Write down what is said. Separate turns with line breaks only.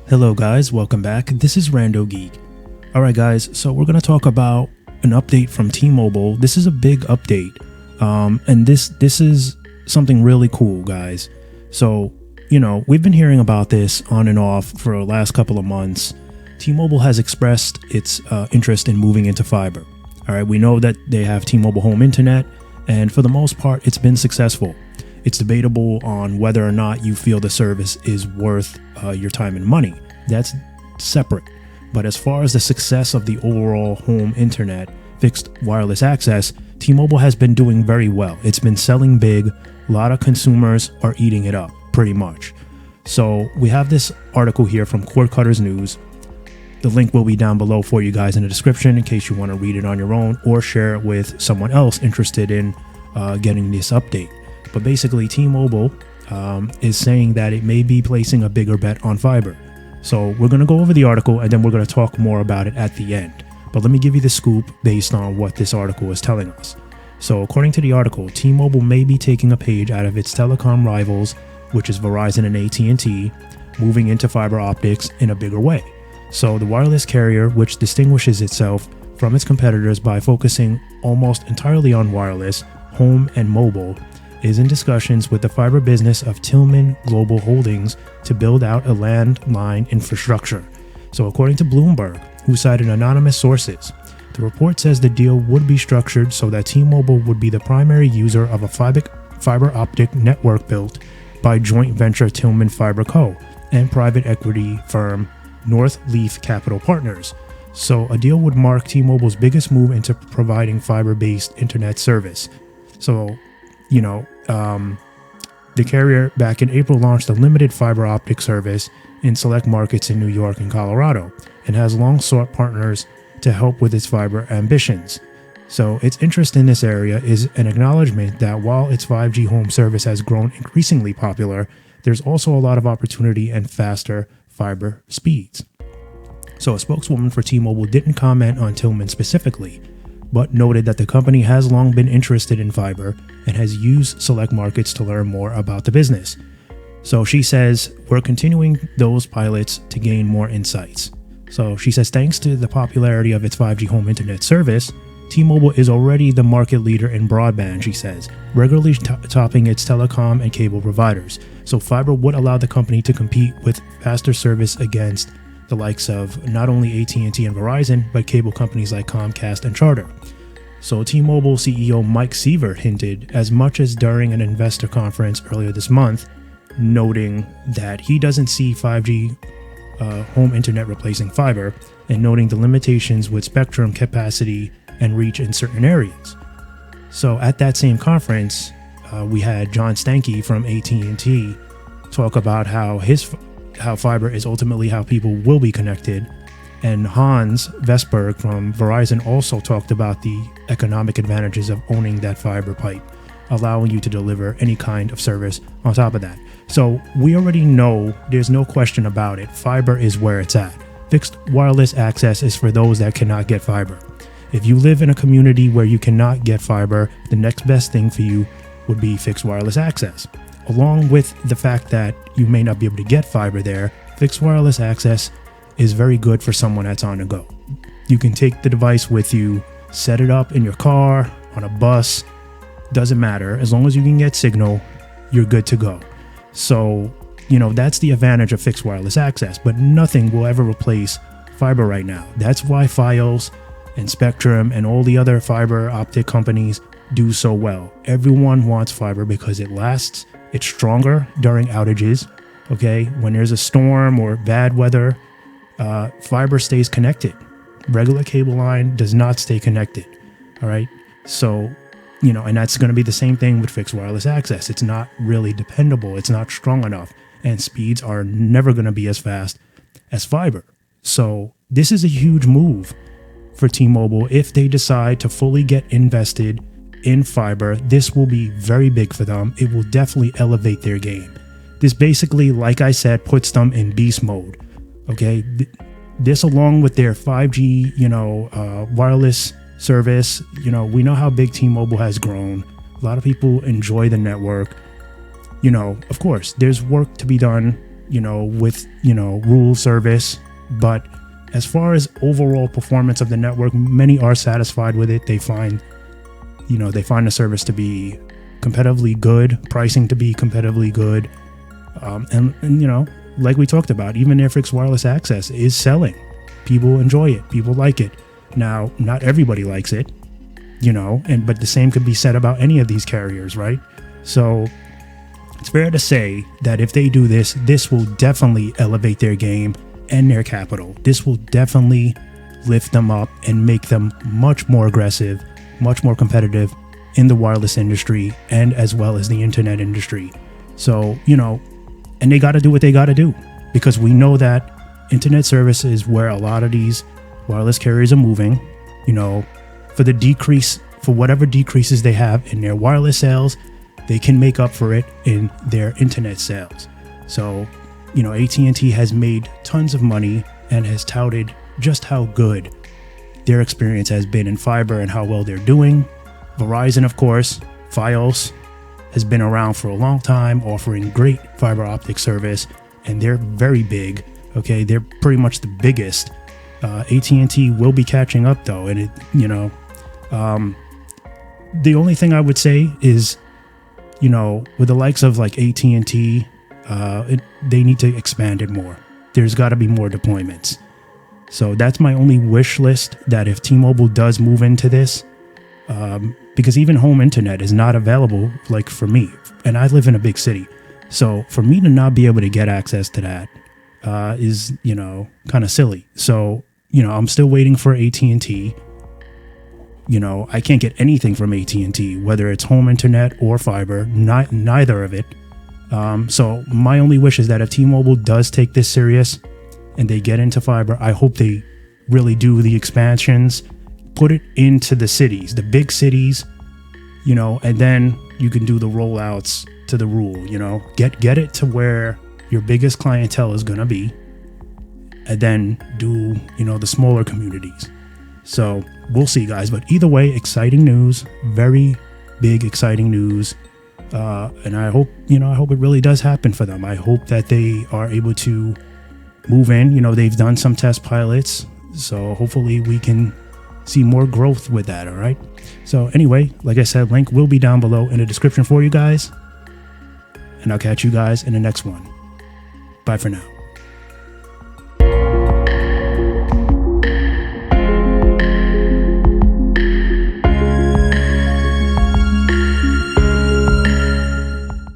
Hello guys, welcome back. This is RandoGEEK. Alright guys, so we're going to talk about an update from T-Mobile. This is a big update. And this is something really cool, guys. So, we've been hearing about this on and off for the last couple of months. T-Mobile has expressed its interest in moving into fiber. Alright, we know that they have T-Mobile home internet, and for the most part, it's been successful. It's debatable on whether or not you feel the service is worth your time and money. That's separate. But as far as the success of the overall home internet, fixed wireless access, T-Mobile has been doing very well. It's been selling big. A lot of consumers are eating it up, pretty much. So we have this article here from Cord Cutters News. The link will be down below for you guys in the description in case you want to read it on your own or share it with someone else interested in getting this update. But basically, T-Mobile is saying that it may be placing a bigger bet on fiber. So we're going to go over the article and then we're going to talk more about it at the end. But let me give you the scoop based on what this article is telling us. So according to the article, T-Mobile may be taking a page out of its telecom rivals, which is Verizon and at&t, moving into fiber optics in a bigger way. So the wireless carrier, which distinguishes itself from its competitors by focusing almost entirely on wireless, home and mobile, is in discussions with the fiber business of Tillman Global Holdings to build out a landline infrastructure. So according to Bloomberg, who cited anonymous sources, the report says the deal would be structured so that T-Mobile would be the primary user of a fiber optic network built by joint venture Tillman Fiber Co. and private equity firm Northleaf Capital Partners. So a deal would mark T-Mobile's biggest move into providing fiber-based internet service. So the carrier back in April launched a limited fiber optic service in select markets in New York and Colorado and has long sought partners to help with its fiber ambitions. So its interest in this area is an acknowledgement that while its 5G home service has grown increasingly popular, there's also a lot of opportunity and faster fiber speeds. So a spokeswoman for T-Mobile didn't comment on Tillman specifically, but noted that the company has long been interested in fiber and has used select markets to learn more about the business. So she says, we're continuing those pilots to gain more insights. So she says, thanks to the popularity of its 5G home internet service, T-Mobile is already the market leader in broadband, she says, regularly topping its telecom and cable providers. So fiber would allow the company to compete with faster service against the likes of not only at&t and Verizon, but cable companies like Comcast and Charter. So T-Mobile CEO Mike Sievert hinted as much as during an investor conference earlier this month, noting that he doesn't see 5G home internet replacing fiber and noting the limitations with spectrum capacity and reach in certain areas. So at that same conference, we had John Stankey from at&t talk about how fiber is ultimately how people will be connected. And Hans Vestberg from Verizon also talked about the economic advantages of owning that fiber pipe, allowing you to deliver any kind of service on top of that. So we already know, there's no question about it, fiber is where it's at. Fixed wireless access is for those that cannot get fiber. If you live in a community where you cannot get fiber, the next best thing for you would be fixed wireless access. Along with the fact that you may not be able to get fiber there, fixed wireless access is very good for someone that's on the go. You can take the device with you, set it up in your car, on a bus, doesn't matter. As long as you can get signal, you're good to go. So, that's the advantage of fixed wireless access, but nothing will ever replace fiber right now. That's why Fios and Spectrum and all the other fiber optic companies do so well. Everyone wants fiber because it lasts. It's stronger during outages. Okay, when there's a storm or bad weather, fiber stays connected. Regular cable line does not stay connected. All right, so and that's going to be the same thing with fixed wireless access. It's not really dependable. It's not strong enough, and speeds are never going to be as fast as fiber. So this is a huge move for T-Mobile. If they decide to fully get invested in fiber, this will be very big for them. It will definitely elevate their game. This basically, like I said, puts them in beast mode. Okay, this along with their 5G, wireless service. We know how big T-Mobile has grown. A lot of people enjoy the network. Of course, there's work to be done with, rural service. But as far as overall performance of the network, many are satisfied with it. They find the service to be competitively good, pricing to be competitively good. And like we talked about, even their fixed wireless access is selling. People enjoy it. People like it. Now, not everybody likes it, but the same could be said about any of these carriers, right? So it's fair to say that if they do this, this will definitely elevate their game and their capital. This will definitely lift them up and make them much more aggressive, much more competitive in the wireless industry and as well as the internet industry. So, and they got to do what they got to do, because we know that internet service is where a lot of these wireless carriers are moving, for whatever decreases they have in their wireless sales, they can make up for it in their internet sales. So, AT&T has made tons of money and has touted just how good their experience has been in fiber and how well they're doing. Verizon, of course, Fios, has been around for a long time, offering great fiber optic service, and they're very big. Okay, they're pretty much the biggest. AT&T will be catching up though, and the only thing I would say is, with the likes of like AT&T, they need to expand it more. There's got to be more deployments. So that's my only wish list, that if T-Mobile does move into this, because even home internet is not available, like for me, and I live in a big city. So for me to not be able to get access to that is, kind of silly. So, I'm still waiting for AT&T. I can't get anything from AT&T, whether it's home internet or fiber, neither of it. So my only wish is that if T-Mobile does take this serious and they get into fiber, I hope they really do the expansions, put it into the cities, the big cities, and then you can do the rollouts to the rural, get it to where your biggest clientele is going to be, and then do, the smaller communities. So we'll see, guys. But either way, exciting news, very big, exciting news. And I hope it really does happen for them. I hope that they are able to move in. They've done some test pilots, so hopefully we can see more growth with that. All right. So anyway, like I said, link will be down below in the description for you guys. And I'll catch you guys in the next one. Bye for now.